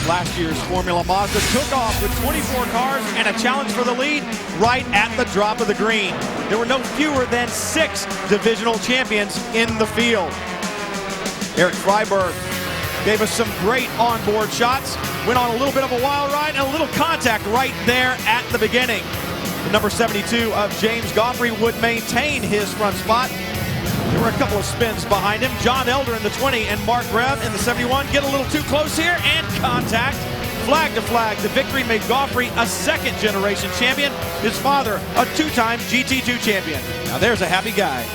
Last year's Formula Mazda took off with 24 cars and a challenge for the lead right at the drop of the green. There were no fewer than 6 divisional champions in the field. Eric Freiberg gave us some great onboard shots, went on a little bit of a wild ride and a little contact right there at the beginning. The number 72 of James Goffrey would maintain his front spot. There were a couple of spins behind him. John Elder in the 20 and Mark Greb in the 71 get a little too close here and contact. Flag to flag, the victory made Goffrey a second-generation champion. His father, a 2-time GT2 champion. Now there's a happy guy.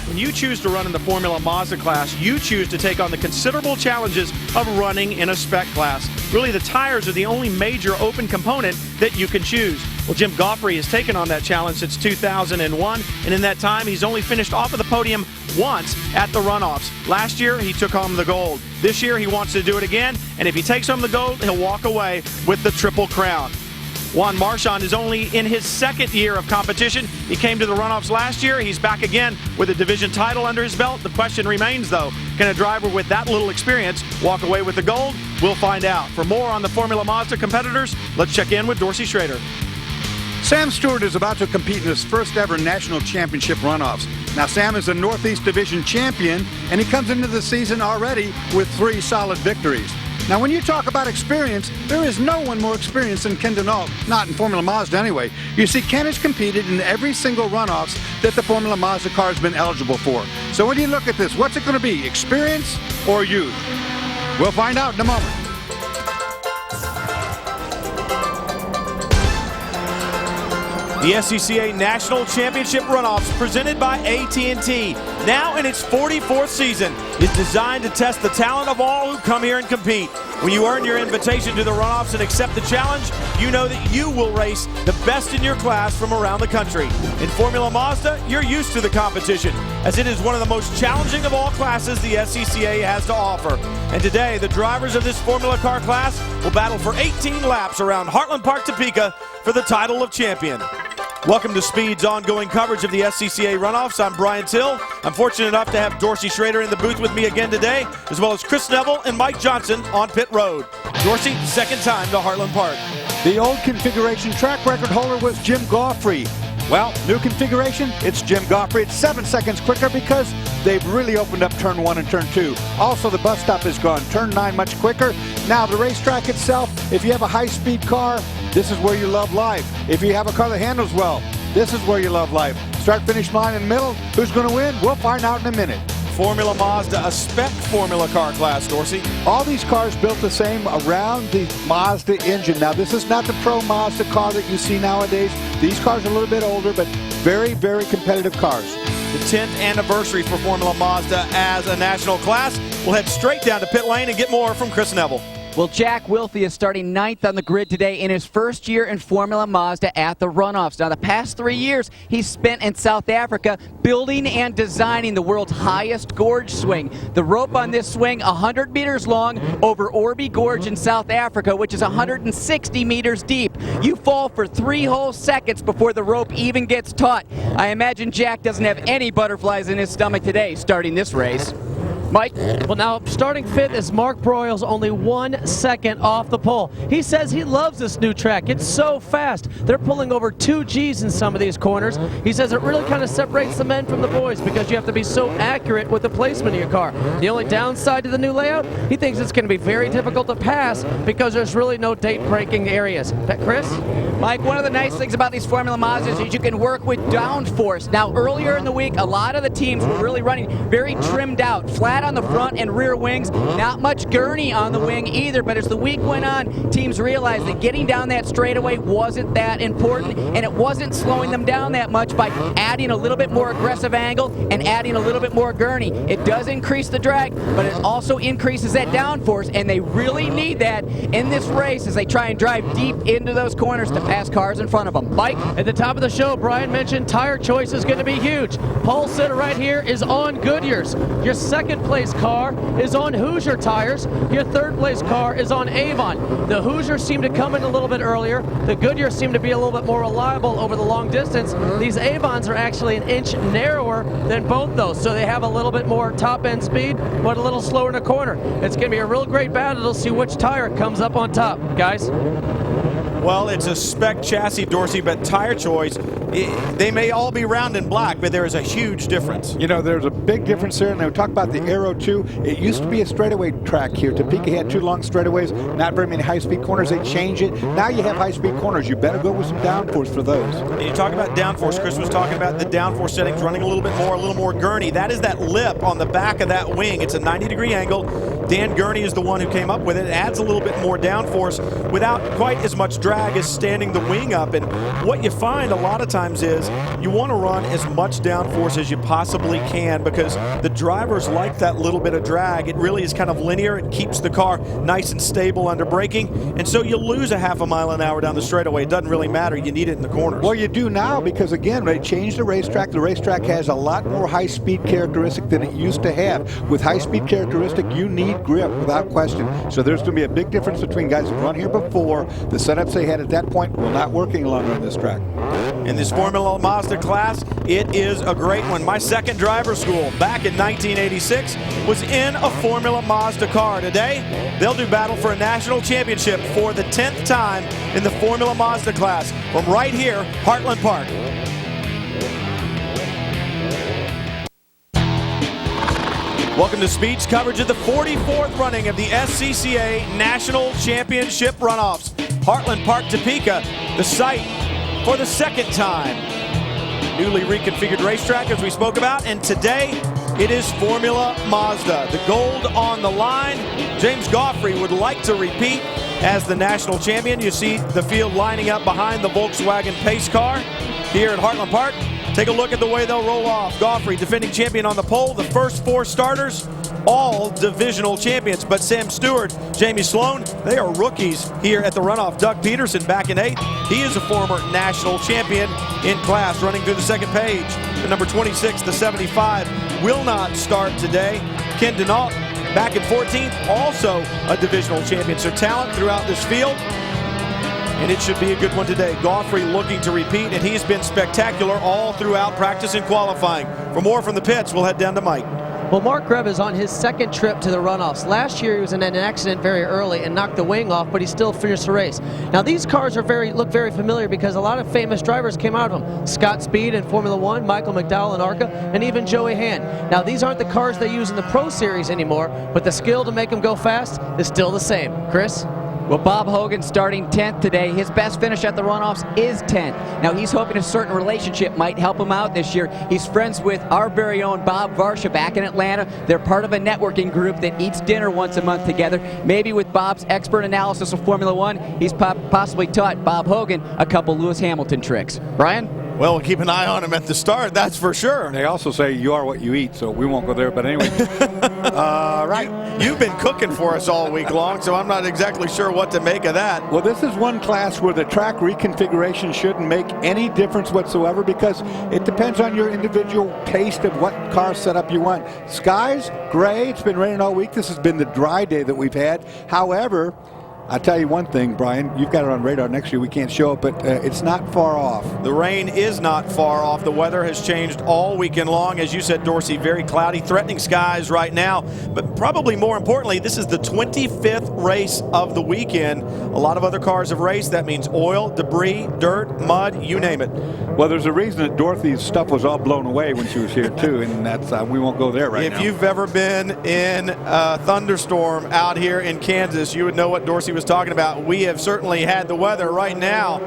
When you choose to run in the Formula Mazda class, you choose to take on the considerable challenges of running in a spec class. Really, the tires are the only major open component that you can choose. Well, Jim Goffrey has taken on that challenge since 2001, and in that time, he's only finished off of the podium once at the runoffs. Last year, he took home the gold. This year, he wants to do it again, and if he takes home the gold, he'll walk away with the Triple Crown. Juan Marchand is only in his second year of competition. He came to the runoffs last year. He's back again with a division title under his belt. The question remains, though, can a driver with that little experience walk away with the gold? We'll find out. For more on the Formula Mazda competitors, let's check in with Dorsey Schrader. Sam Stewart is about to compete in his first ever national championship runoffs. Now, Sam is a Northeast Division champion, and he comes into the season already with 3 solid victories. Now, when you talk about experience, there is no one more experienced than Ken Denault, not in Formula Mazda anyway. You see, Ken has competed in every single runoffs that the Formula Mazda car has been eligible for. So when you look at this, what's it going to be, experience or youth? We'll find out in a moment. The SCCA National Championship Runoffs, presented by AT&T, now in its 44th season, is designed to test the talent of all who come here and compete. When you earn your invitation to the runoffs and accept the challenge, you know that you will race the best in your class from around the country. In Formula Mazda, you're used to the competition, as it is one of the most challenging of all classes the SCCA has to offer. And today, the drivers of this Formula car class will battle for 18 laps around Heartland Park, Topeka for the title of champion. Welcome to Speed's ongoing coverage of the SCCA Runoffs. I'm Brian Till. I'm fortunate enough to have Dorsey Schrader in the booth with me again today, as well as Chris Neville and Mike Johnson on pit road. Dorsey, second time to Heartland Park. The old configuration track record holder was Jim Goffrey. Well, new configuration, it's Jim Goffrey. It's 7 seconds quicker because they've really opened up turn 1 and turn 2. Also, the bus stop is gone. Turn 9 much quicker. Now, the racetrack itself, if you have a high-speed car, this is where you love life. If you have a car that handles well, this is where you love life. Start-finish line in the middle. Who's going to win? We'll find out in a minute. Formula Mazda, a spec Formula car class, Dorsey. All these cars built the same around the Mazda engine. Now, this is not the pro Mazda car that you see nowadays. These cars are a little bit older, but very, very competitive cars. The 10th anniversary for Formula Mazda as a national class. We'll head straight down to pit lane and get more from Chris Neville. Well, Jack Wilfie is starting 9th on the grid today in his first year in Formula Mazda at the runoffs. Now, the past 3 years he's spent in South Africa building and designing the world's highest gorge swing. The rope on this swing, 100 meters long over Orby Gorge in South Africa, which is 160 meters deep. You fall for 3 whole seconds before the rope even gets taut. I imagine Jack doesn't have any butterflies in his stomach today starting this race. Mike? Well, now, starting fifth is Mark Broyles, only 1 second off the pole. He says he loves this new track. It's so fast. They're pulling over 2 Gs in some of these corners. He says it really kind of separates the men from the boys because you have to be so accurate with the placement of your car. The only downside to the new layout, he thinks it's going to be very difficult to pass because there's really no date-breaking areas. Chris? Mike, one of the nice things about these Formula Mazdas is you can work with downforce. Now, earlier in the week, a lot of the teams were really running very trimmed out, flat on the front and rear wings, not much gurney on the wing either, but as the week went on, teams realized that getting down that straightaway wasn't that important, and it wasn't slowing them down that much by adding a little bit more aggressive angle and adding a little bit more gurney. It does increase the drag, but it also increases that downforce, and they really need that in this race as they try and drive deep into those corners to pass cars in front of them. Mike? At the top of the show, Brian mentioned tire choice is going to be huge. Pole sitter right here is on Goodyear's. Your second place car is on Hoosier tires. Your third place car is on Avon. The Hoosiers seem to come in a little bit earlier. The Goodyears seem to be a little bit more reliable over the long distance. These Avons are actually an inch narrower than both those, so they have a little bit more top end speed, but a little slower in the corner. It's going to be a real great battle to see which tire comes up on top, guys. Well, it's a spec chassis, Dorsey, but tire choice, they may all be round and black, but there is a huge difference. You know, there's a big difference there, and we talk about the Aero 2. It used to be a straightaway track here. Topeka had 2 long straightaways, not very many high-speed corners. They changed it. Now you have high-speed corners. You better go with some downforce for those. And you talk about downforce. Chris was talking about the downforce settings running a little more gurney. That is that lip on the back of that wing. It's a 90-degree angle. Dan Gurney is the one who came up with it. It adds a little bit more downforce without quite as much drag as standing the wing up. And what you find a lot of times is you want to run as much downforce as you possibly can, because the drivers like that little bit of drag. It really is kind of linear. It keeps the car nice and stable under braking. And so you lose a half a mile an hour down the straightaway. It doesn't really matter. You need it in the corners. Well, you do now, because again, they changed the racetrack. The racetrack has a lot more high-speed characteristic than it used to have. With high-speed characteristic, you need grip without question. So there's going to be a big difference between guys who run here before. The setups they had at that point were not working longer on this track. In this Formula Mazda class, it is a great one. My second driver school back in 1986 was in a Formula Mazda car. Today, they'll do battle for a national championship for the 10th time in the Formula Mazda class from right here, Heartland Park. Welcome to Speed's coverage of the 44th running of the SCCA National Championship Runoffs. Heartland Park, Topeka, the site for the second time. Newly reconfigured racetrack, as we spoke about, and today it is Formula Mazda. The gold on the line. James Goffrey would like to repeat as the national champion. You see the field lining up behind the Volkswagen pace car here at Heartland Park. Take a look at the way they'll roll off. Goffrey, defending champion on the pole. The first 4 starters, all divisional champions. But Sam Stewart, Jamie Sloan, they are rookies here at the runoff. Doug Peterson back in 8th. He is a former national champion in class, running through the second page. The number 26, the 75, will not start today. Ken Denault back in 14th, also a divisional champion. So talent throughout this field, and it should be a good one today. Goffrey looking to repeat, and he's been spectacular all throughout practice and qualifying. For more from the pits, we'll head down to Mike. Well, Mark Reb is on his second trip to the runoffs. Last year he was in an accident very early and knocked the wing off, but he still finished the race. Now these cars are look very familiar because a lot of famous drivers came out of them. Scott Speed in Formula 1, Michael McDowell in ARCA, and even Joey Hand. Now these aren't the cars they use in the Pro Series anymore, but the skill to make them go fast is still the same. Chris? Well, Bob Hogan starting 10th today. His best finish at the runoffs is 10th. Now, he's hoping a certain relationship might help him out this year. He's friends with our very own Bob Varsha back in Atlanta. They're part of a networking group that eats dinner once a month together. Maybe with Bob's expert analysis of Formula 1, he's possibly taught Bob Hogan a couple Lewis Hamilton tricks. Brian? Well, we'll keep an eye on him at the start, that's for sure. They also say you are what you eat, so we won't go there. But anyway, right. You've been cooking for us all week long, so I'm not exactly sure what to make of that. Well, this is one class where the track reconfiguration shouldn't make any difference whatsoever, because it depends on your individual taste of what car setup you want. Skies, gray. It's been raining all week. This has been the dry day that we've had. However, I'll tell you one thing, Brian, you've got it on radar next year. We can't show it, but it's not far off. The rain is not far off. The weather has changed all weekend long. As you said, Dorsey, very cloudy, threatening skies right now. But probably more importantly, this is the 25th race of the weekend. A lot of other cars have raced. That means oil, debris, dirt, mud, you name it. Well, there's a reason that Dorothy's stuff was all blown away when she was here, too, and that's we won't go there right now. If you've ever been in a thunderstorm out here in Kansas, you would know what Dorsey was talking about. We have certainly had the weather right now.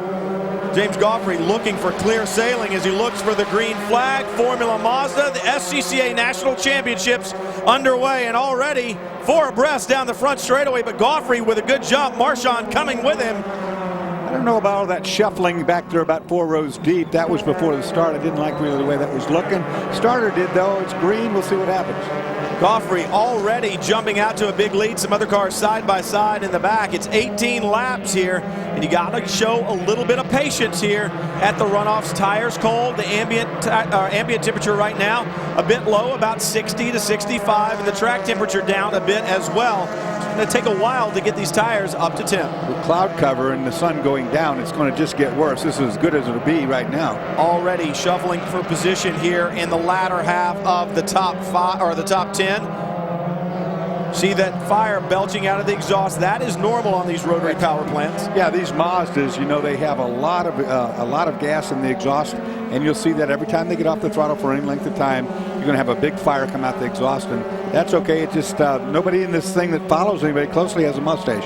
James Goffrey looking for clear sailing as he looks for the green flag. Formula Mazda, the SCCA National Championships underway, and already 4 abreast down the front straightaway, but Goffrey with a good jump. Marchand coming with him. I don't know about all that shuffling back there about 4 rows deep. That was before the start. I didn't like really the way that was looking. Starter did, though. It's green. We'll see what happens. Goffrey already jumping out to a big lead. Some other cars side by side in the back. It's 18 laps here, and you got to show a little bit of patience here at the Runoffs. Tires cold. The ambient temperature right now a bit low, about 60 to 65, and the track temperature down a bit as well. It's going to take a while to get these tires up to temp. With cloud cover and the sun going down, it's going to just get worse. This is as good as it'll be right now. Already shuffling for position here in the latter half of the top 5 or the top 10. See that fire belching out of the exhaust. That is normal on these rotary power plants. Yeah, these Mazdas, you know, they have a lot of gas in the exhaust, and you'll see that every time they get off the throttle for any length of time, you're going to have a big fire come out the exhaust, and that's okay. It just nobody in this thing that follows anybody closely has a mustache.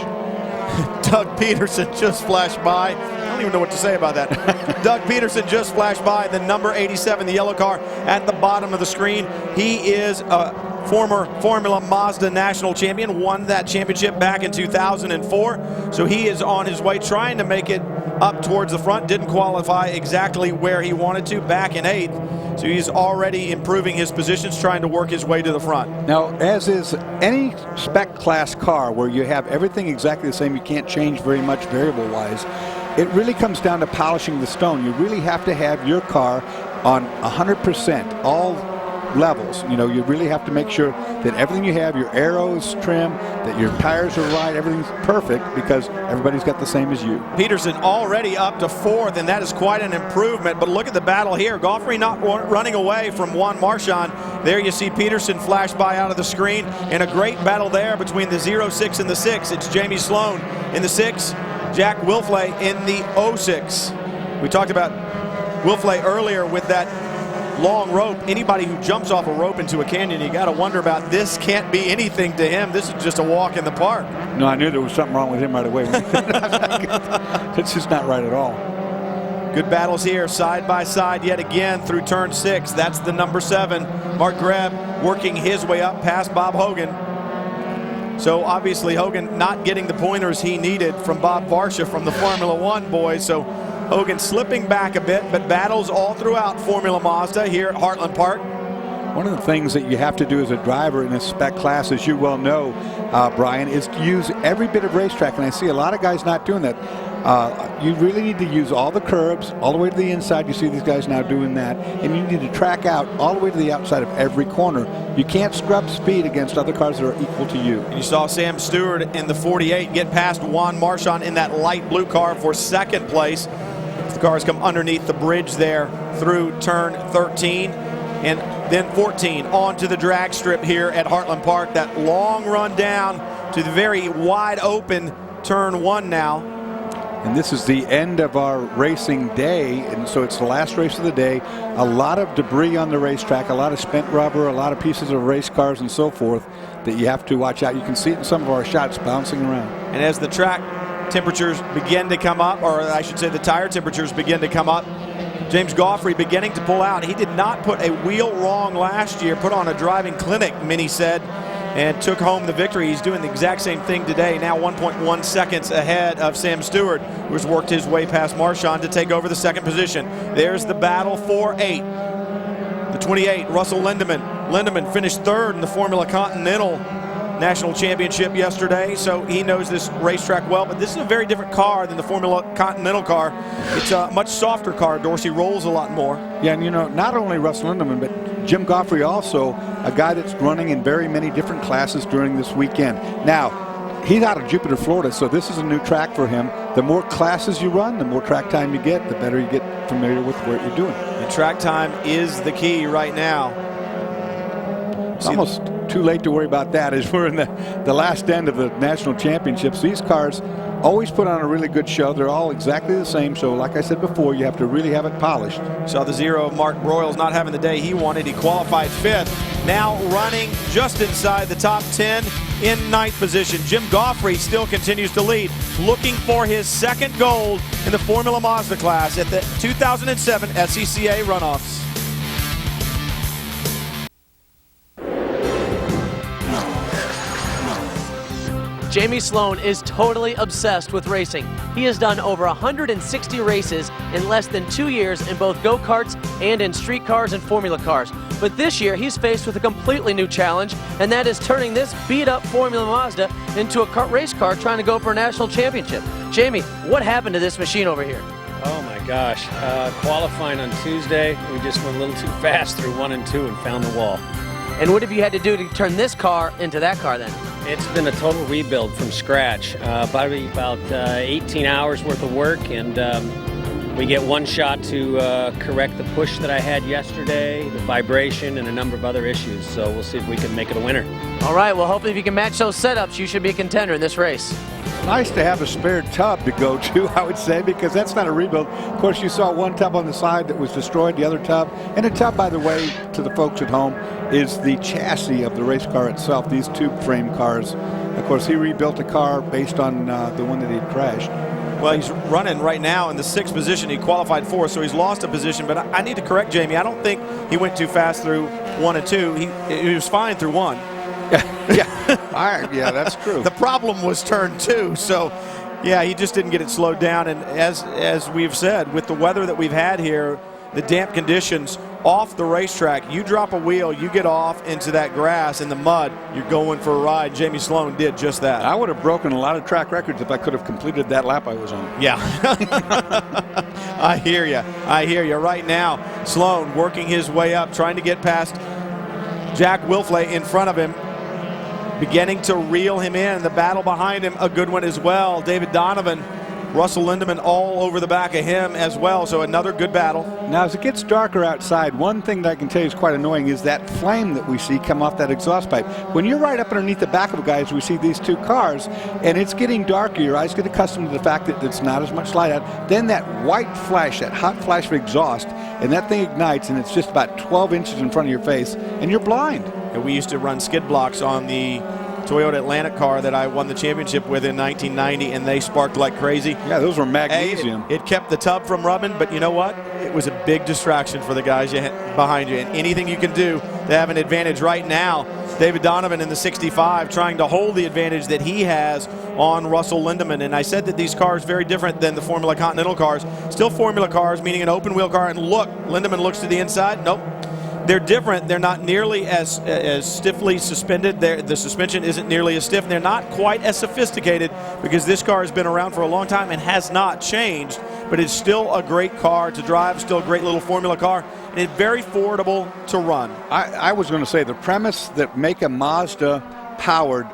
Doug Peterson just flashed by. I don't even know what to say about that. Doug Peterson just flashed by, the number 87, the yellow car at the bottom of the screen. He is a former Formula Mazda national champion, won that championship back in 2004. So he is on his way trying to make it up towards the front. Didn't qualify exactly where he wanted to, back in 8th. So he's already improving his positions, trying to work his way to the front. Now, as is any spec class car where you have everything exactly the same, you can't change very much variable-wise, it really comes down to polishing the stone. You really have to have your car on 100%, all levels. You know, you really have to make sure that everything you have, your arrows trim, that your tires are right, everything's perfect, because everybody's got the same as you. Peterson already up to 4th, and that is quite an improvement. But look at the battle here. Goffrey not running away from Juan Marchand. There you see Peterson flash by out of the screen, and a great battle there between the 06 and the 6. It's Jamie Sloan in the 6, Jack Wilfley in the 06. We talked about Wilfley earlier with that long rope. Anybody who jumps off a rope into a canyon, you got to wonder about this. Can't be anything to him. This is just a walk in the park. No, I knew there was something wrong with him right away. It's just not right at all. Good battles here, side by side yet again through turn 6. That's the number 7. Mark Greb working his way up past Bob Hogan. So obviously Hogan not getting the pointers he needed from Bob Varsha from the Formula One boys. So Hogan slipping back a bit, but battles all throughout Formula Mazda here at Heartland Park. One of the things that you have to do as a driver in a spec class, as you well know, Brian, is to use every bit of racetrack, and I see a lot of guys not doing that. You really need to use all the curbs all the way to the inside. You see these guys now doing that, and you need to track out all the way to the outside of every corner. You can't scrub speed against other cars that are equal to you. You saw Sam Stewart in the 48 get past Juan Marchand in that light blue car for 2nd place. The cars come underneath the bridge there through turn 13 and then 14 onto the drag strip here at Heartland Park. That long run down to the very wide open turn 1 now. And this is the end of our racing day, and so it's the last race of the day. A lot of debris on the racetrack, a lot of spent rubber, a lot of pieces of race cars and so forth that you have to watch out. You can see it in some of our shots bouncing around. And as the track temperatures begin to come up, or I should say the tire temperatures begin to come up, James Goffrey beginning to pull out. He did not put a wheel wrong last year, put on a driving clinic, Minnie said, and took home the victory. He's doing the exact same thing today, now 1.1 seconds ahead of Sam Stewart, who's worked his way past Marchand to take over the 2nd position. There's the battle for 8. The 28, Russell Lindemann. Lindemann finished 3rd in the Formula Continental National Championship yesterday, so he knows this racetrack well. But this is a very different car than the Formula Continental car. It's a much softer car. Dorsey rolls a lot more. Yeah, and you know, not only Russell Lindemann, but Jim Goffrey also, a guy that's running in very many different classes during this weekend. Now, he's out of Jupiter, Florida, so this is a new track for him. The more classes you run, the more track time you get, the better you get familiar with what you're doing. And track time is the key right now. It's almost too late to worry about that as we're in the last end of the national championships. These cars always put on a really good show. They're all exactly the same, so like I said before, you have to really have it polished. Saw the 0 Mark Broyles not having the day he wanted. He qualified 5th. Now running just inside the top 10 in 9th position. Jim Goffrey still continues to lead, looking for his 2nd gold in the Formula Mazda class at the 2007 SCCA Runoffs. Jamie Sloan is totally obsessed with racing. He has done over 160 races in less than 2 years in both go-karts and in street cars and formula cars. But this year, he's faced with a completely new challenge, and that is turning this beat-up Formula Mazda into a race car trying to go for a national championship. Jamie, what happened to this machine over here? Oh my gosh, qualifying on Tuesday, we just went a little too fast through 1 and 2 and found the wall. And what have you had to do to turn this car into that car then? It's been a total rebuild from scratch, probably about 18 hours worth of work, and we get one shot to correct the push that I had yesterday, the vibration, and a number of other issues. So we'll see if we can make it a winner. All right, well, hopefully if you can match those setups, you should be a contender in this race. Nice to have a spare tub to go to, I would say, because that's not a rebuild. Of course, you saw one tub on the side that was destroyed, the other tub. And a tub, by the way, to the folks at home, is the chassis of the race car itself, these tube frame cars. Of course, he rebuilt a car based on the one that he had crashed. Well, he's running right now in the 6th position. He qualified 4th, so he's lost a position. But I need to correct Jamie. I don't think he went too fast through 1 and 2. He was fine through 1. Yeah, that's true. The problem was turn 2, so yeah, he just didn't get it slowed down. And as we've said, with the weather that we've had here, the damp conditions off the racetrack, you drop a wheel, you get off into that grass in the mud, you're going for a ride. Jamie Sloan did just that. I would have broken a lot of track records if I could have completed that lap I was on. Yeah. I hear you. I hear you. Right now, Sloan working his way up, trying to get past Jack Wilfley in front of him, beginning to reel him in. The battle behind him, a good one as well. David Donovan, Russell Lindemann all over the back of him as well, so another good battle. Now, as it gets darker outside, one thing that I can tell you is quite annoying is that flame that we see come off that exhaust pipe. When you're right up underneath the back of a guy, as we see these two cars, and it's getting darker, your eyes get accustomed to the fact that it's not as much light out, then that white flash, that hot flash of exhaust, and that thing ignites, and it's just about 12 inches in front of your face, and you're blind. And we used to run skid blocks on the Toyota Atlantic car that I won the championship with in 1990, and they sparked like crazy. Yeah, those were magnesium. It kept the tub from rubbing, but you know what? It was a big distraction for the guys behind you, and anything you can do to have an advantage right now. David Donovan in the 65 trying to hold the advantage that he has on Russell Lindemann. And I said that these cars very different than the Formula Continental cars. Still Formula cars, meaning an open wheel car. And look, Lindemann looks to the inside. Nope. They're different. They're not nearly as stiffly suspended. The suspension isn't nearly as stiff. They're not quite as sophisticated because this car has been around for a long time and has not changed. But it's still a great car to drive, still a great little Formula car, and it's very affordable to run. I was going to say the premise that make a Mazda powered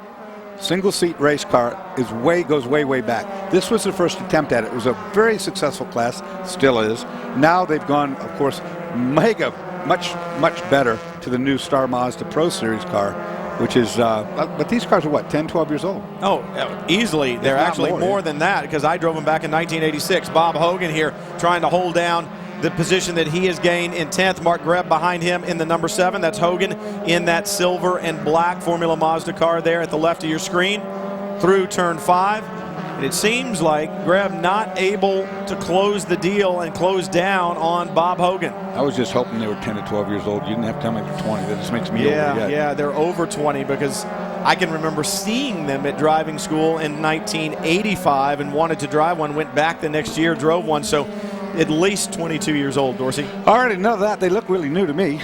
single-seat race car goes way back. This was the first attempt at it. It was a very successful class, still is. Now they've gone, of course, much better to the new Star Mazda Pro Series car, which is, but these cars are what, 10, 12 years old? Oh, easily. They're actually more than that, because I drove them back in 1986. Bob Hogan here trying to hold down the position that he has gained in 10th. Mark Greb behind him in the number 7. That's Hogan in that silver and black Formula Mazda car there at the left of your screen through turn 5. And it seems like Greb not able to close the deal and close down on Bob Hogan. I was just hoping they were 10 to 12 years old. You didn't have to tell me they're 20. That just makes me older yet. Yeah, they're over 20 because I can remember seeing them at driving school in 1985 and wanted to drive one, went back the next year, drove one. So at least 22 years old, Dorsey. I already know that. They look really new to me.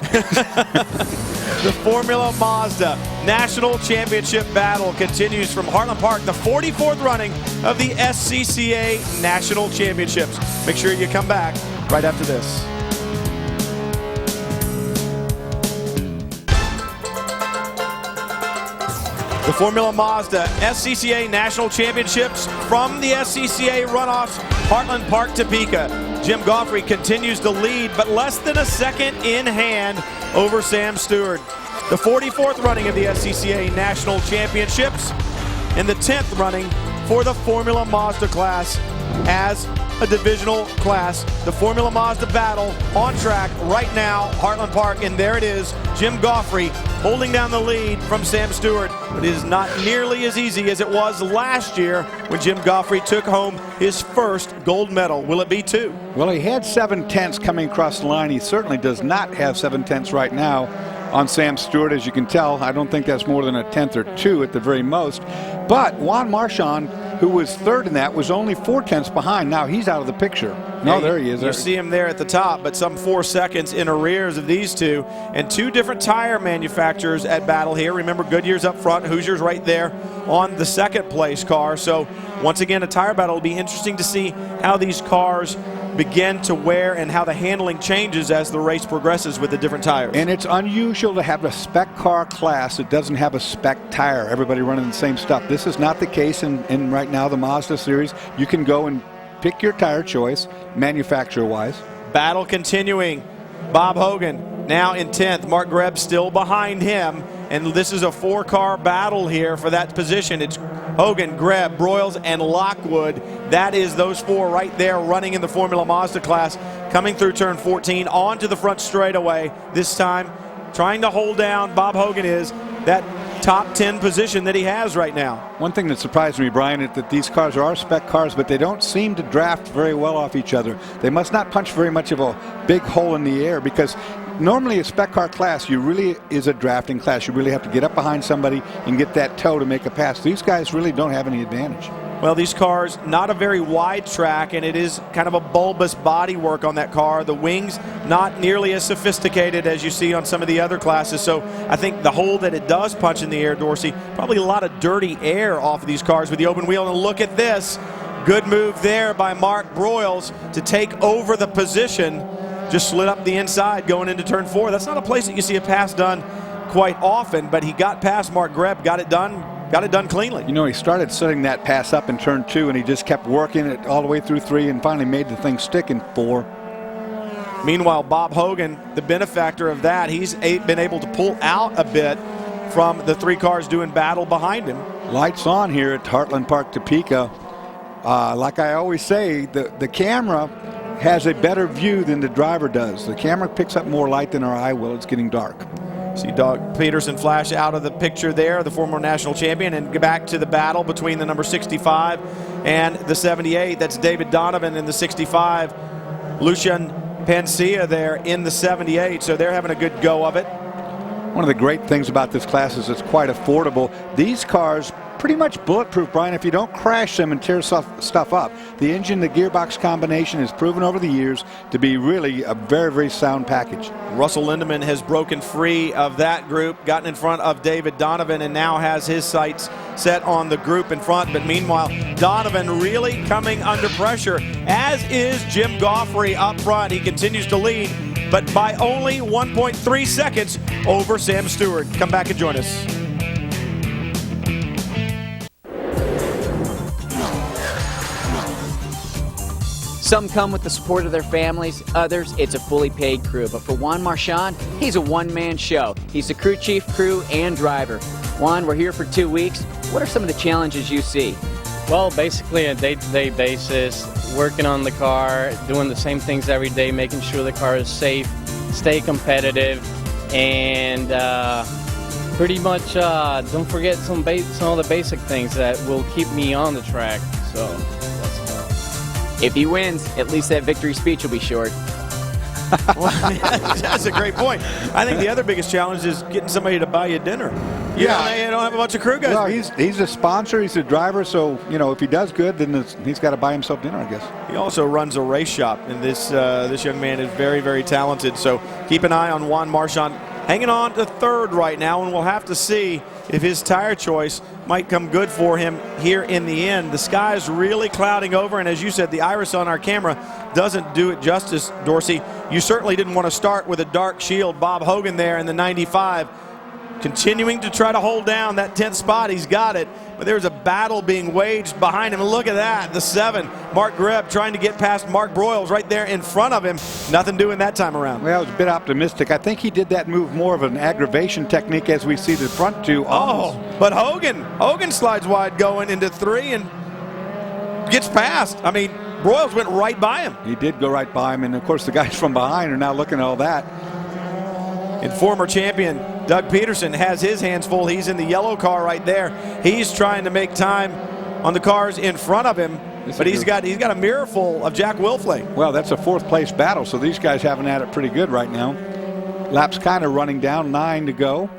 The Formula Mazda National Championship battle continues from Heartland Park, the 44th running of the SCCA National Championships. Make sure you come back right after this. The Formula Mazda SCCA National Championships from the SCCA Runoffs, Heartland Park, Topeka. Jim Goffrey continues to lead, but less than a second in hand over Sam Stewart. The 44th running of the SCCA National Championships and the 10th running for the Formula Mazda class as a divisional class. The Formula Mazda battle on track right now, Heartland Park, and there it is, Jim Goffrey holding down the lead from Sam Stewart. But it is not nearly as easy as it was last year when Jim Goffrey took home his first gold medal. Will it be 2? Well, he had 7/10 coming across the line. He certainly does not have 7/10 right now on Sam Stewart, as you can tell. I don't think that's more than a 10th or 2 at the very most. But Juan Marchand who was third in that, was only 4/10 behind. Now he's out of the picture. No, there he is. You see him there at the top, but some 4 seconds in arrears of these two. And 2 different tire manufacturers at battle here. Remember, Goodyear's up front, Hoosier's right there on the second place car. So once again, a tire battle. It'll be interesting to see how these cars begin to wear and how the handling changes as the race progresses with the different tires. And it's unusual to have a spec car class that doesn't have a spec tire. Everybody running the same stuff. This is not the case in right now the Mazda series. You can go and pick your tire choice, manufacturer-wise. Battle continuing. Bob Hogan now in 10th. Mark Greb still behind him. And this is a 4-car battle here for that position. It's Hogan, Greb, Broyles, and Lockwood. That is those 4 right there running in the Formula Mazda class, coming through turn 14 onto the front straightaway. This time trying to hold down, Bob Hogan is, that top 10 position that he has right now. One thing that surprised me, Brian, is that these cars are spec cars, but they don't seem to draft very well off each other. They must not punch very much of a big hole in the air, because normally a spec car class, you really is a drafting class. You really have to get up behind somebody and get that toe to make a pass. These guys really don't have any advantage. Well, these cars, not a very wide track, and it is kind of a bulbous body work on that car. The wings, not nearly as sophisticated as you see on some of the other classes. So I think the hole that it does punch in the air, Dorsey, probably a lot of dirty air off of these cars with the open wheel. And look at this. Good move there by Mark Broyles to take over the position. Just slid up the inside going into turn 4. That's not a place that you see a pass done quite often, but he got past Mark Greb, got it done cleanly. You know, he started setting that pass up in turn 2, and he just kept working it all the way through 3 and finally made the thing stick in 4. Meanwhile, Bob Hogan, the benefactor of that, he's been able to pull out a bit from the 3 cars doing battle behind him. Lights on here at Heartland Park, Topeka. Like I always say, the camera has a better view than the driver does. The camera picks up more light than our eye will. It's getting dark. See Doug Peterson flash out of the picture there, the former national champion, and get back to the battle between the number 65 and the 78. That's David Donovan in the 65. Lucian Pancia there in the 78. So they're having a good go of it. One of the great things about this class is it's quite affordable. These cars pretty much bulletproof, Brian, if you don't crash them and tear stuff up. The engine, the gearbox combination has proven over the years to be really a very, very sound package. Russell Lindemann has broken free of that group, gotten in front of David Donovan, and now has his sights set on the group in front. But meanwhile, Donovan really coming under pressure, as is Jim Goffrey up front. He continues to lead, but by only 1.3 seconds over Sam Stewart. Come back and join us. Some come with the support of their families, others it's a fully paid crew. But for Juan Marchand, he's a one-man show. He's the crew chief, crew, and driver. Juan, we're here for 2 weeks. What are some of the challenges you see? Well, basically a day-to-day basis, working on the car, doing the same things every day, making sure the car is safe, stay competitive, and pretty much don't forget some of the basic things that will keep me on the track. So that's about it. If he wins, at least that victory speech will be short. That's a great point. I think the other biggest challenge is getting somebody to buy you dinner. You don't have a bunch of crew guys. Well, he's a sponsor, he's a driver, so if he does good, then he's got to buy himself dinner, I guess. He also runs a race shop, and this young man is very, very talented. So keep an eye on Juan Marchand, hanging on to third right now, and we'll have to see if his tire choice might come good for him here in the end. The sky is really clouding over, and as you said, the iris on our camera doesn't do it justice, Dorsey. You certainly didn't want to start with a dark shield. Bob Hogan there in the 95, continuing to try to hold down that 10th spot. He's got it, but there's a battle being waged behind him. And look at that, the 7, Mark Greb trying to get past Mark Broyles right there in front of him. Nothing doing that time around. Well, it was a bit optimistic. I think he did that move more of an aggravation technique, as we see the front two. But Hogan slides wide going into 3 and gets past. I mean, Broyles went right by him. He did go right by him, and of course the guys from behind are now looking at all that. And former champion Doug Peterson has his hands full. He's in the yellow car right there. He's trying to make time on the cars in front of him, but he's got a mirror full of Jack Wilfley. Well, that's a 4th place battle, so these guys having at it pretty good right now. Laps kind of running down, 9 to go.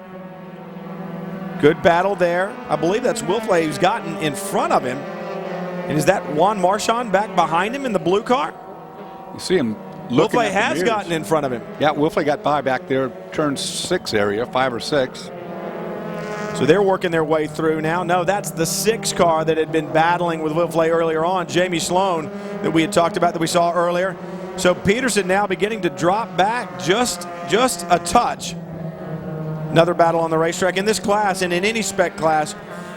Good battle there. I believe that's Wilfley who's gotten in front of him. And is that Juan Marchand back behind him in the blue car? You see him looking Wolfley at the has mirrors. gotten in front of him. Yeah, Wolfley got by back there, turn 6 area, 5 or 6. So they're working their way through now. No, that's the 6 car that had been battling with Wolfley earlier on, Jamie Sloan, that we had talked about, that we saw earlier. So Peterson now beginning to drop back just a touch. Another battle on the racetrack. In this class and in any spec class,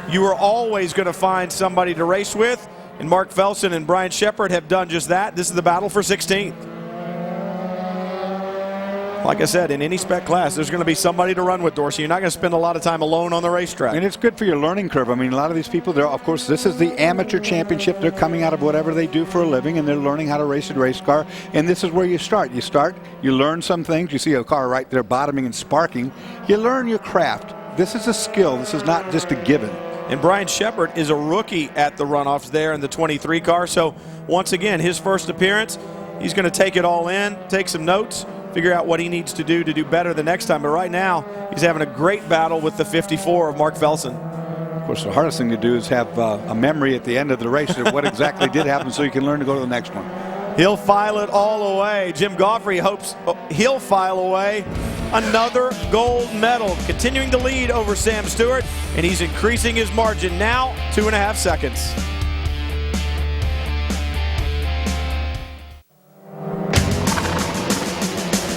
you are always going to find somebody to race with, and Mark Felson and Brian Shepard have done just that. This is the battle for 16th. Like I said, in any spec class, there's going to be somebody to run with, Dorsey. You're not going to spend a lot of time alone on the racetrack. And it's good for your learning curve. I mean, a lot of these people, they're, of course, this is the amateur championship. They're coming out of whatever they do for a living, and they're learning how to race a race car. And this is where you start. You learn some things. You see a car right there bottoming and sparking. You learn your craft. This is a skill. This is not just a given. And Brian Shepard is a rookie at the runoffs there in the 23 car. So once again, his first appearance, he's going to take it all in, take some notes, figure out what he needs to do better the next time. But right now, he's having a great battle with the 54 of Mark Felson. Of course, the hardest thing to do is have a memory at the end of the race of what exactly did happen so you can learn to go to the next one. He'll file it all away. Jim Goffrey hopes he'll file away another gold medal, continuing to lead over Sam Stewart, and he's increasing his margin now 2.5 seconds.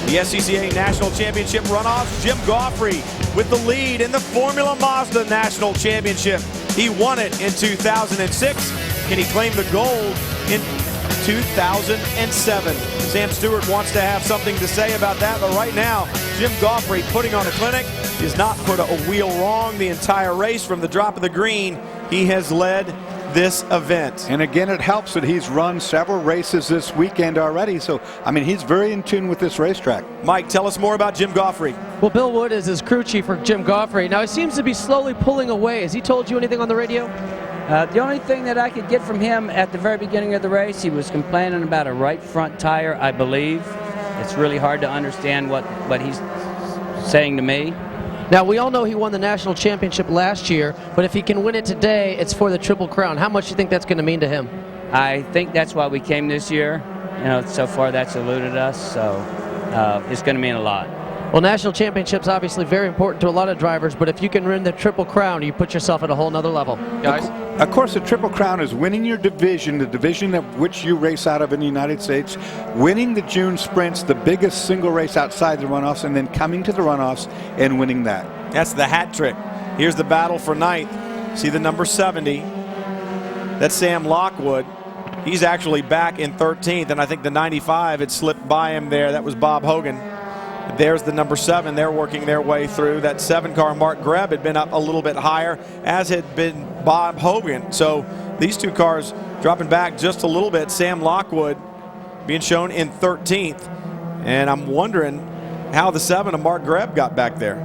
The SCCA National Championship runoffs, Jim Goffrey with the lead in the Formula Mazda National Championship. He won it in 2006. Can he claim the gold in 2007? Sam Stewart wants to have something to say about that, but right now, Jim Goffrey putting on a clinic. He has not put a wheel wrong the entire race. From the drop of the green, he has led this event. And again, it helps that he's run several races this weekend already. So, I mean, he's very in tune with this racetrack. Mike, tell us more about Jim Goffrey. Well, Bill Wood is his crew chief for Jim Goffrey. Now, he seems to be slowly pulling away. Has he told you anything on the radio? The only thing that I could get from him at the very beginning of the race, he was complaining about a right front tire, I believe. It's really hard to understand what he's saying to me. Now, we all know he won the national championship last year, but if he can win it today, it's for the Triple Crown. How much do you think that's going to mean to him? I think that's why we came this year. You know, so far that's eluded us, so it's going to mean a lot. Well, national championship's obviously very important to a lot of drivers, but if you can win the Triple Crown, you put yourself at a whole nother level. Guys? Of course, the Triple Crown is winning your division, the division of which you race out of in the United States, winning the June sprints, the biggest single race outside the runoffs, and then coming to the runoffs and winning that. That's the hat trick. Here's the battle for ninth. See the number 70. That's Sam Lockwood. He's actually back in 13th, and I think the 95 had slipped by him there. That was Bob Hogan. There's the number 7. They're working their way through. That 7 car, Mark Greb, had been up a little bit higher, as had been Bob Hogan. So these two cars dropping back just a little bit. Sam Lockwood being shown in 13th. And I'm wondering how the 7 of Mark Greb got back there.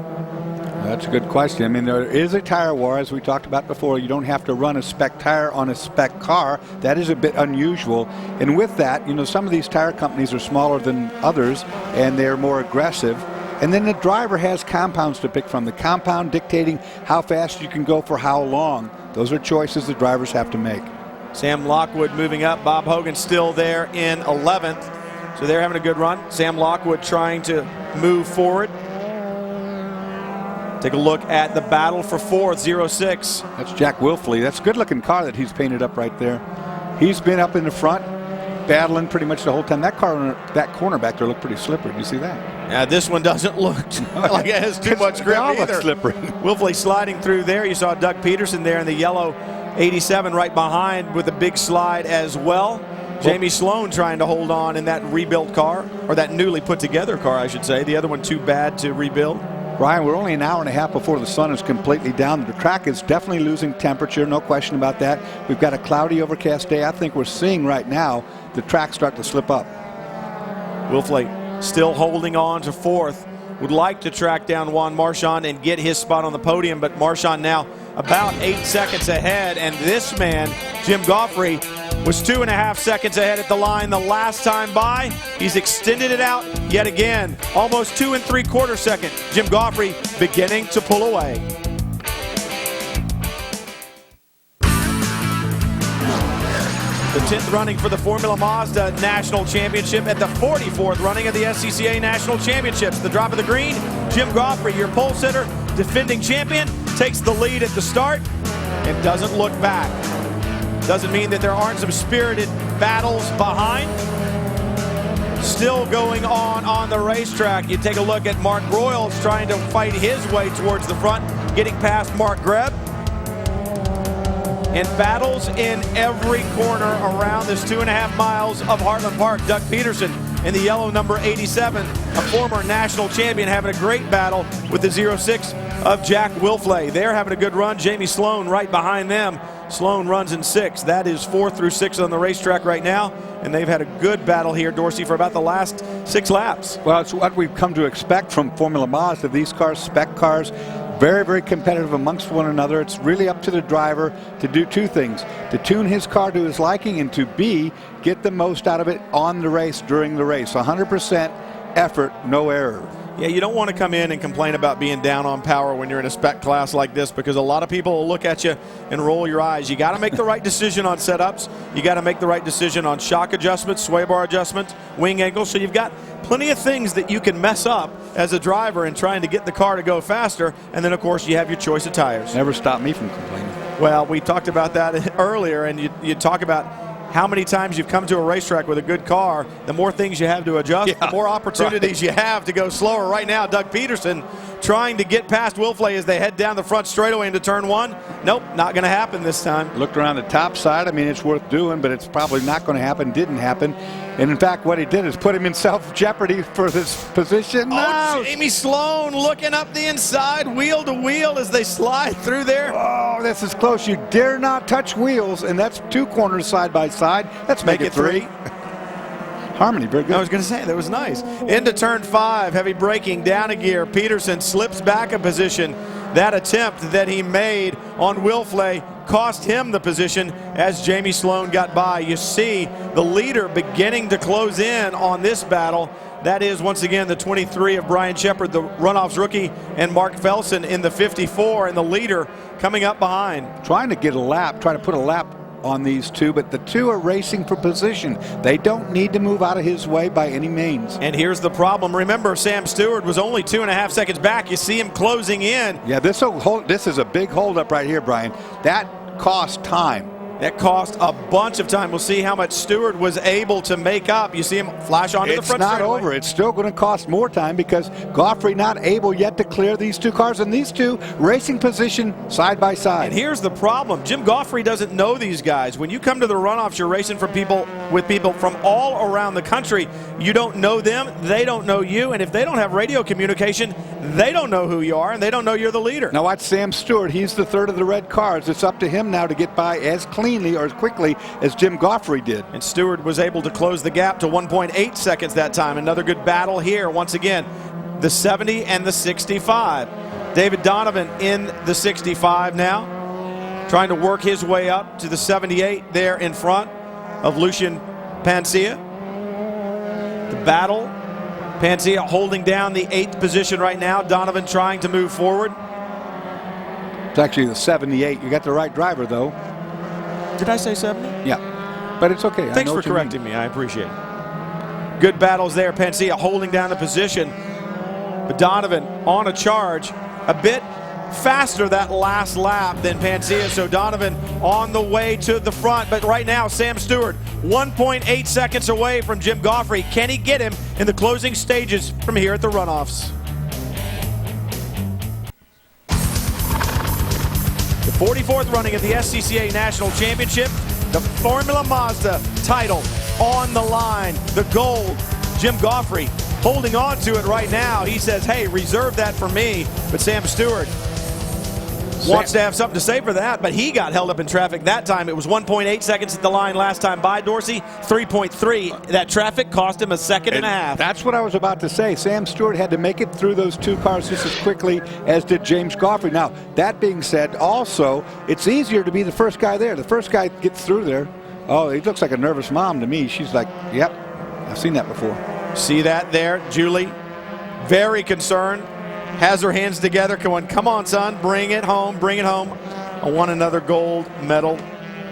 That's a good question. I mean, there is a tire war, as we talked about before. You don't have to run a spec tire on a spec car. That is a bit unusual. And with that, you know, some of these tire companies are smaller than others, and they're more aggressive. And then the driver has compounds to pick from. The compound dictating how fast you can go for how long. Those are choices the drivers have to make. Sam Lockwood moving up. Bob Hogan still there in 11th. So they're having a good run. Sam Lockwood trying to move forward. Take a look at the battle for 4th, 06. That's Jack Wilfley. That's a good-looking car that he's painted up right there. He's been up in the front, battling pretty much the whole time. That car, that corner back there looked pretty slippery. Do you see that? Yeah, this one doesn't look like it has too much grip either. Slippery. Wilfley sliding through there. You saw Doug Peterson there in the yellow 87 right behind with a big slide as well. Jamie Sloan trying to hold on in that rebuilt car, or that newly put together car, I should say. The other one too bad to rebuild. Brian, we're only an hour and a half before the sun is completely down. The track is definitely losing temperature, no question about that. We've got a cloudy, overcast day. I think we're seeing right now the track start to slip up. Wilfley still holding on to 4th. Would like to track down Juan Marchand and get his spot on the podium, but Marchand now about 8 seconds ahead, and this man, Jim Goffrey, was 2.5 seconds ahead at the line the last time by. He's extended it out yet again, almost 2 3/4 seconds. Jim Goffrey beginning to pull away. The 10th running for the Formula Mazda National Championship at the 44th running of the SCCA National Championships. The drop of the green, Jim Goffrey, your pole sitter, defending champion, takes the lead at the start and doesn't look back. Doesn't mean that there aren't some spirited battles behind. Still going on the racetrack. You take a look at Mark Broyles trying to fight his way towards the front, getting past Mark Greb. And battles in every corner around this 2.5 miles of Heartland Park. Doug Peterson in the yellow number 87, a former national champion, having a great battle with the 06 of Jack Wilfley. They're having a good run. Jamie Sloan right behind them. Sloan runs in 6th. That is 4th through 6th on the racetrack right now. And they've had a good battle here, Dorsey, for about the last 6 laps. Well, it's what we've come to expect from Formula Mazda. These cars, spec cars, very, very competitive amongst one another. It's really up to the driver to do 2 things: to tune his car to his liking, and to B, get the most out of it on the race, during the race. 100% effort, no error. Yeah, you don't want to come in and complain about being down on power when you're in a spec class like this, because a lot of people will look at you and roll your eyes. You got to make the right decision on setups. You got to make the right decision on shock adjustments, sway bar adjustments, wing angles. So you've got plenty of things that you can mess up as a driver in trying to get the car to go faster. And then, of course, you have your choice of tires. Never stopped me from complaining. Well, we talked about that earlier, and you talk about how many times you've come to a racetrack with a good car. The more things you have to adjust, the more opportunities you have to go slower. Right now, Doug Peterson trying to get past Wilfley as they head down the front straightaway into turn 1. Nope, not going to happen this time. Looked around the top side. I mean, it's worth doing, but it's probably not going to happen. Didn't happen. And in fact, what he did is put him in self-jeopardy for this position. Oh, Jamie Sloan looking up the inside, wheel to wheel as they slide through there. Oh, this is close. You dare not touch wheels, and that's 2 corners side by side. Let's make it 3. Harmony, very good. I was going to say, that was nice. Into turn 5, heavy braking, down a gear. Peterson slips back a position. That attempt that he made on Wilfley cost him the position as Jamie Sloan got by. You see the leader beginning to close in on this battle. That is, once again, the 23 of Brian Shepard, the Runoffs rookie, and Mark Felson in the 54, and the leader coming up behind. Trying to get a lap, trying to put a lap on these 2, but the 2 are racing for position. They don't need to move out of his way by any means. And here's the problem. Remember, Sam Stewart was only 2.5 seconds back. You see him closing in. Yeah, this is a big holdup right here, Brian. That cost time. That cost a bunch of time. We'll see how much Stewart was able to make up. You see him flash onto the front straightaway. It's not over. It's still going to cost more time because Goffrey not able yet to clear these 2 cars, and these 2 racing position side by side. And here's the problem. Jim Goffrey doesn't know these guys. When you come to the runoffs, you're racing with people from all around the country. You don't know them. They don't know you. And if they don't have radio communication, they don't know who you are, and they don't know you're the leader. Now watch Sam Stewart. He's the 3rd of the red cars. It's up to him now to get by as cleanly or as quickly as Jim Goffrey did. And Stewart was able to close the gap to 1.8 seconds that time. Another good battle here. Once again, the 70 and the 65. David Donovan in the 65 now, trying to work his way up to the 78 there in front of Lucian Pancia. The battle, Pancia holding down the 8th position right now. Donovan trying to move forward. It's actually the 78. You got the right driver, though. Did I say 70? Yeah, but it's okay. Thanks for correcting me. I appreciate it. Good battles there. Pancia holding down the position. But Donovan on a charge. A bit faster that last lap than Pancia. So Donovan on the way to the front. But right now, Sam Stewart 1.8 seconds away from Jim Goffrey. Can he get him in the closing stages from here at the runoffs? The 44th running of the SCCA National Championship. The Formula Mazda title on the line. The gold. Jim Goffrey holding on to it right now. He says, hey, reserve that for me. But Sam Stewart wants to have something to say for that, but he got held up in traffic that time. It was 1.8 seconds at the line last time by Dorsey, 3.3. That traffic cost him a second and a half. That's what I was about to say. Sam Stewart had to make it through those 2 cars just as quickly as did James Goffrey. Now, that being said, also, it's easier to be the first guy there. The first guy gets through there. Oh, he looks like a nervous mom to me. She's like, yep, I've seen that before. See that there? Julie, very concerned. Has her hands together, going, come on, son, bring it home, bring it home. I want another gold medal.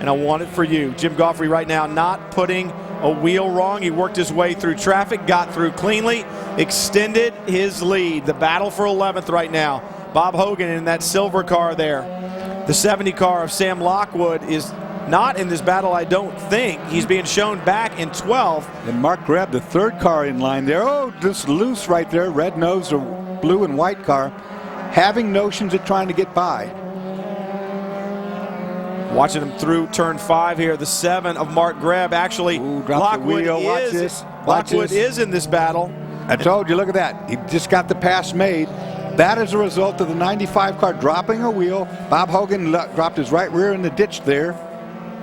and I want it for you. Jim Goffrey right now not putting a wheel wrong. He worked his way through traffic, got through cleanly, extended his lead. The battle for 11th right now. Bob Hogan in that silver car there. The 70 car of Sam Lockwood is not in this battle, I don't think. He's being shown back in 12th. And Mark Greb, the third car in line there. Oh, just loose right there. Red nose or blue and white car. Having notions of trying to get by. Watching him through turn 5 here. The 7 of Mark Greb. Actually, Lockwood is in this battle. I told you, look at that. He just got the pass made. That is a result of the 95 car dropping a wheel. Bob Hogan dropped his right rear in the ditch there.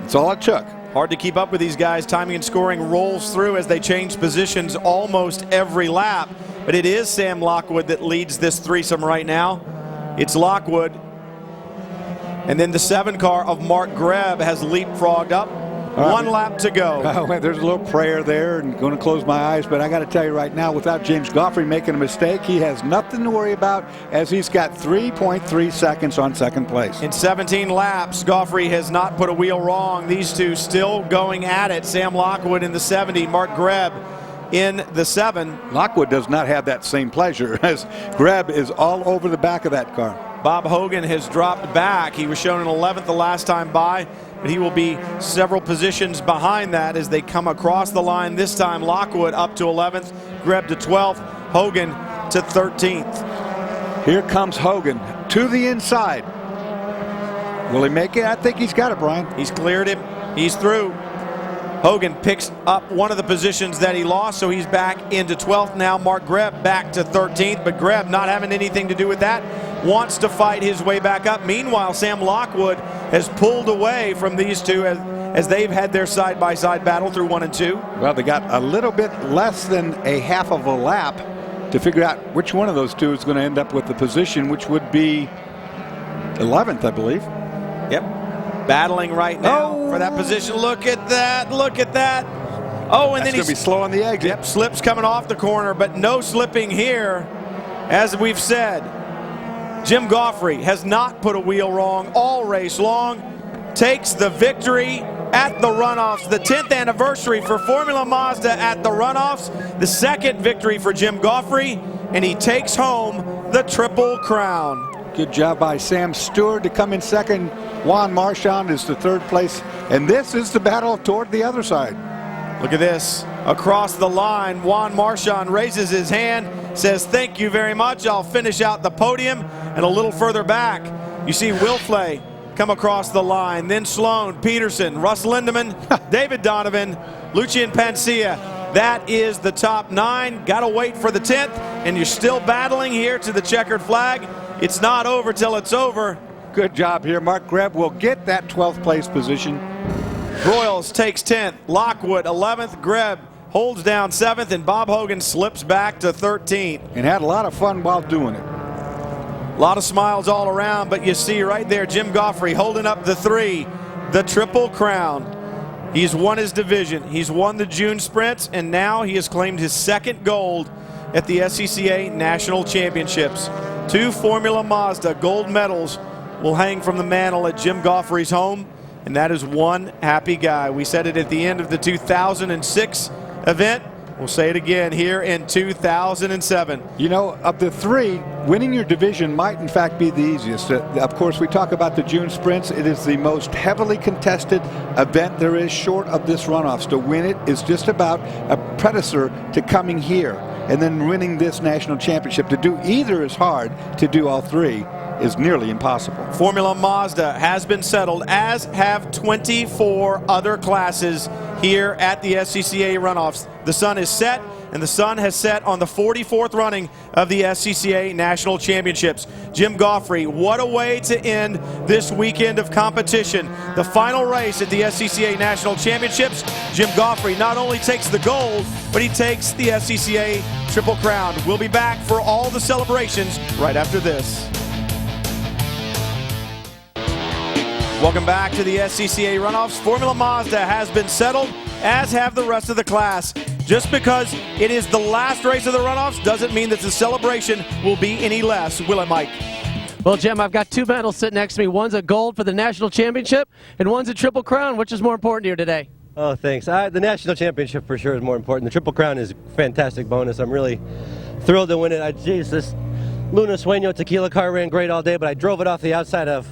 That's all it took. Hard to keep up with these guys. Timing and scoring rolls through as they change positions almost every lap. But it is Sam Lockwood that leads this threesome right now. It's Lockwood. And then the 7 car of Mark Greb has leapfrogged up. One lap to go. Oh, there's a little prayer there, and going to close my eyes, but I got to tell you right now, without James Goffrey making a mistake, he has nothing to worry about, as he's got 3.3 seconds on second place. In 17 laps, Goffrey has not put a wheel wrong. These two still going at it. Sam Lockwood in the 70, Mark Greb in the 7. Lockwood does not have that same pleasure, as Greb is all over the back of that car. Bob Hogan has dropped back. He was shown in 11th the last time by, but he will be several positions behind that as they come across the line. This time, Lockwood up to 11th, Greb to 12th, Hogan to 13th. Here comes Hogan to the inside. Will he make it? I think he's got it, Brian. He's cleared him. He's through. Hogan picks up one of the positions that he lost, so he's back into 12th now. Mark Greb back to 13th, but Greb not having anything to do with that, wants to fight his way back up. Meanwhile, Sam Lockwood has pulled away from these two as they've had their side-by-side battle through 1 and 2. Well, they got a little bit less than a half of a lap to figure out which one of those two is going to end up with the position, which would be 11th, I believe. Yep. Battling right now for that position. Look at that. Look at that. Oh, and then he's going to be slow on the exit. Yep, slips coming off the corner, but no slipping here. As we've said, Jim Goffrey has not put a wheel wrong all race long. Takes the victory at the Runoffs. The 10th anniversary for Formula Mazda at the Runoffs. The 2nd victory for Jim Goffrey, and he takes home the Triple Crown. Good job by Sam Stewart to come in second. Juan Marchand is the 3rd place. And this is the battle toward the other side. Look at this. Across the line, Juan Marchand raises his hand, says, "Thank you very much. I'll finish out the podium." And a little further back, you see Wilflay come across the line. Then Sloan, Peterson, Russ Lindemann, David Donovan, Lucian Pancia. That is the top 9. Got to wait for the 10th, and you're still battling here to the checkered flag. It's not over till it's over. Good job here. Mark Greb will get that 12th place position. Broyles takes 10th. Lockwood 11th. Greb holds down 7th, and Bob Hogan slips back to 13th. And had a lot of fun while doing it. A lot of smiles all around, but you see right there Jim Goffrey holding up the 3, the Triple Crown. He's won his division. He's won the June sprints, and now he has claimed his 2nd gold at the SCCA National Championships. 2 Formula Mazda gold medals will hang from the mantle at Jim Goffrey's home, and that is one happy guy. We said it at the end of the 2006 event. We'll say it again here in 2007. You know, of the 3, winning your division might in fact be the easiest. Of course, we talk about the June sprints. It is the most heavily contested event there is short of this Runoffs. To win it is just about a predecessor to coming here and then winning this national championship. To do either is hard. To do all 3 is nearly impossible. Formula Mazda has been settled, as have 24 other classes here at the SCCA Runoffs. The sun is set, and the sun has set on the 44th running of the SCCA National Championships. Jim Goffrey, what a way to end this weekend of competition. The final race at the SCCA National Championships, Jim Goffrey not only takes the gold, but he takes the SCCA Triple Crown. We'll be back for all the celebrations right after this. Welcome back to the SCCA Runoffs. Formula Mazda has been settled, as have the rest of the class. Just because it is the last race of the Runoffs doesn't mean that the celebration will be any less, will it, Mike? Well, Jim, I've got two medals sitting next to me. One's a gold for the national championship, and one's a Triple Crown. Which is more important to you today? Oh, thanks. The national championship for sure is more important. The Triple Crown is a fantastic bonus. I'm really thrilled to win it. Geez, this Luna Sueño tequila car ran great all day, but I drove it off the outside of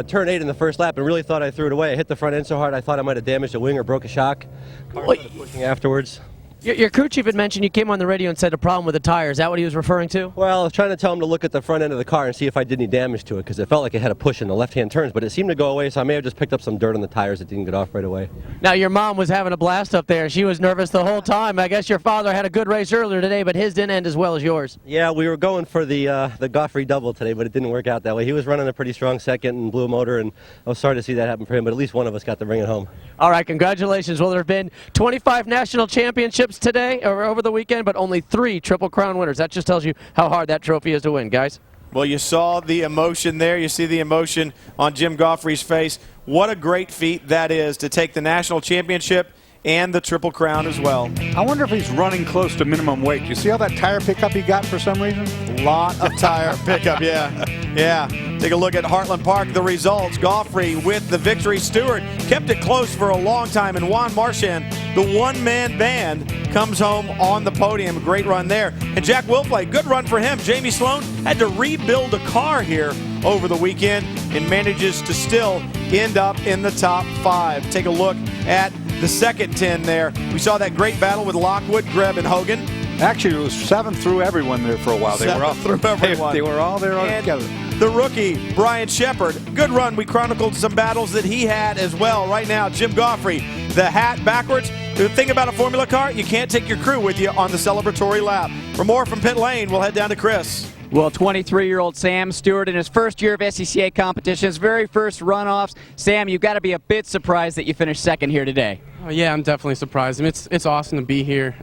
turn 8 in the first lap and really thought I threw it away. I hit the front end so hard I thought I might have damaged a wing or broke a shock. Car started pushing afterwards. Your crew chief had mentioned you came on the radio and said a problem with the tire. Is that what he was referring to? Well, I was trying to tell him to look at the front end of the car and see if I did any damage to it, because it felt like it had a push in the left-hand turns, but it seemed to go away, so I may have just picked up some dirt on the tires that didn't get off right away. Now, your mom was having a blast up there. She was nervous the whole time. I guess your father had a good race earlier today, but his didn't end as well as yours. Yeah, we were going for the Goffrey double today, but it didn't work out that way. He was running a pretty strong second and blew a motor, and I was sorry to see that happen for him, but at least one of us got to bring it home. All right, congratulations. Well, there have been 25 national championships today, or over the weekend, but only 3 Triple Crown winners. That just tells you how hard that trophy is to win, guys. Well, you saw the emotion there. You see the emotion on Jim Goffrey's face. What a great feat that is to take the national championship and the Triple Crown as well. I wonder if he's running close to minimum weight. You see all that tire pickup he got for some reason? Lot of tire pickup, yeah. Yeah. Take a look at Heartland Park. The results. Goffrey with the victory. Stewart kept it close for a long time, and Juan Marchand, the one-man band, comes home on the podium. Great run there. And Jack Wilplay, good run for him. Jamie Sloan had to rebuild a car here over the weekend and manages to still end up in the top 5. Take a look at the second 10 there. We saw that great battle with Lockwood, Greb, and Hogan. Actually, it was 7 through everyone there for a while. They were all through everyone. They were all there all together. The rookie, Brian Shepard. Good run. We chronicled some battles that he had as well. Right now, Jim Goffrey, the hat backwards. The thing about a Formula car, you can't take your crew with you on the celebratory lap. For more from pit lane, we'll head down to Chris. Well, 23-year-old Sam Stewart in his first year of SCCA competition, his very first runoffs. Sam, you've got to be a bit surprised that you finished second here today. Oh, yeah, I'm definitely surprised. I mean, it's awesome to be here.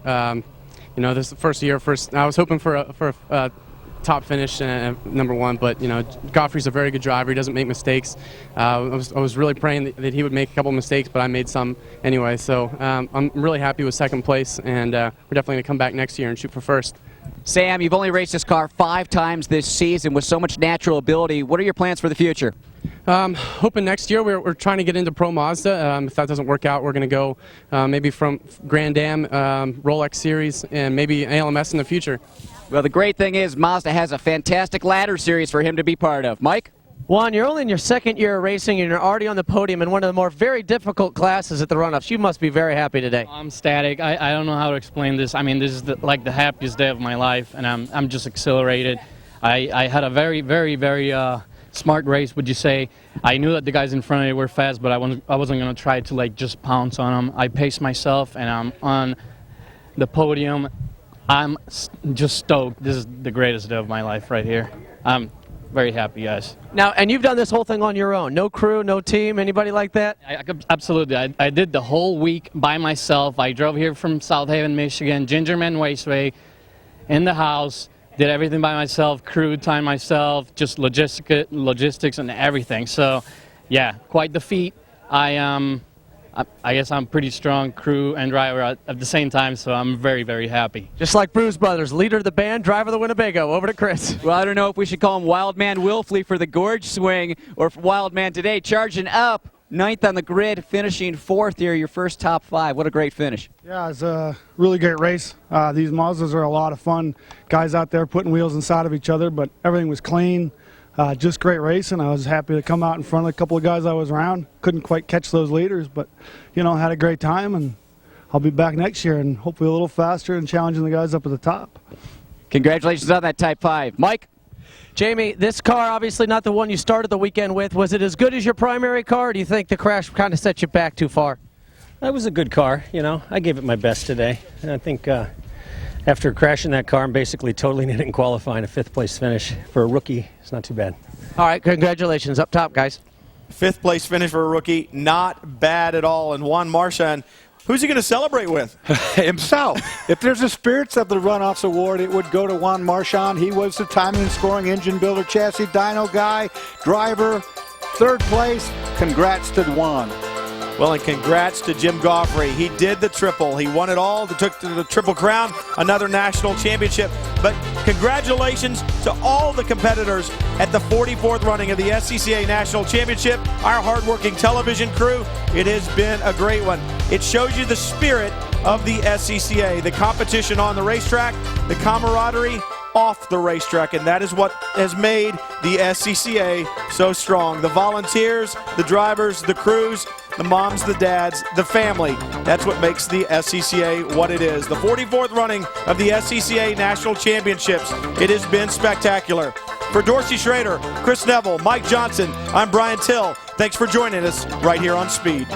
You know, this is the first year. I was hoping for a top finish, number 1, but you know, Goffrey's a very good driver. He doesn't make mistakes. I was really praying that he would make a couple mistakes, but I made some anyway. So I'm really happy with second place, and we're definitely going to come back next year and shoot for first. Sam, you've only raced this car 5 times this season with so much natural ability. What are your plans for the future? Hoping next year we're trying to get into Pro Mazda. If that doesn't work out, we're going to go maybe from Grand Am, Rolex Series, and maybe ALMS in the future. Well, the great thing is Mazda has a fantastic ladder series for him to be part of. Mike? Juan, you're only in your second year of racing, and you're already on the podium in one of the more very difficult classes at the runoffs. You must be very happy today. I'm ecstatic. I don't know how to explain this. I mean, this is like the happiest day of my life, and I'm just exhilarated. I had a very, very, very smart race, would you say. I knew that the guys in front of me were fast, but I wasn't going to try to like just pounce on them. I paced myself, and I'm on the podium. I'm just stoked. This is the greatest day of my life right here. I'm very happy, guys. Now, and you've done this whole thing on your own. No crew, no team, anybody like that? Absolutely. I did the whole week by myself. I drove here from South Haven, Michigan, Gingerman Raceway, in the house, did everything by myself, crew time myself, just logistics and everything. So, yeah, quite the feat. I guess I'm pretty strong crew and driver at the same time, so I'm very, very happy. Just like Bruce Brothers, leader of the band, driver of the Winnebago. Over to Chris. Well, I don't know if we should call him Wildman Wilfley for the Gorge Swing or Wildman today. Charging up, 9th on the grid, finishing 4th here, your first top 5. What a great finish. Yeah, it's a really great race. These Mazdas are a lot of fun. Guys out there putting wheels inside of each other, but everything was clean. Just great racing. I was happy to come out in front of a couple of guys I was around. Couldn't quite catch those leaders, but, you know, had a great time, and I'll be back next year and hopefully a little faster and challenging the guys up at the top. Congratulations on that Type 5. Mike? Jamie, this car, obviously not the one you started the weekend with. Was it as good as your primary car, or do you think the crash kind of set you back too far? That was a good car. You know, I gave it my best today. And I think after crashing that car and basically totaling it in qualifying, a 5th place finish for a rookie, it's not too bad. All right, congratulations. Up top, guys. 5th place finish for a rookie, not bad at all. And Juan Marchand, who's he going to celebrate with? Himself. If there's a Spirits of the Runoffs award, it would go to Juan Marchand. He was the timing, scoring, engine builder, chassis, dyno guy, driver, 3rd place. Congrats to Juan. Well, and congrats to Jim Goffrey. He did the triple. He won it all. Took the Triple Crown, another national championship. But Congratulations to all the competitors at the 44th running of the SCCA National Championship. Our hardworking television crew, it has been a great one. It shows you the spirit of the SCCA, the competition on the racetrack, the camaraderie off the racetrack, and that is what has made the SCCA so strong. The volunteers, the drivers, the crews, the moms, the dads, the family. That's what makes the SCCA what it is. The 44th running of the SCCA National Championships. It has been spectacular. For Dorsey Schrader, Chris Neville, Mike Johnson, I'm Brian Till. Thanks for joining us right here on Speed.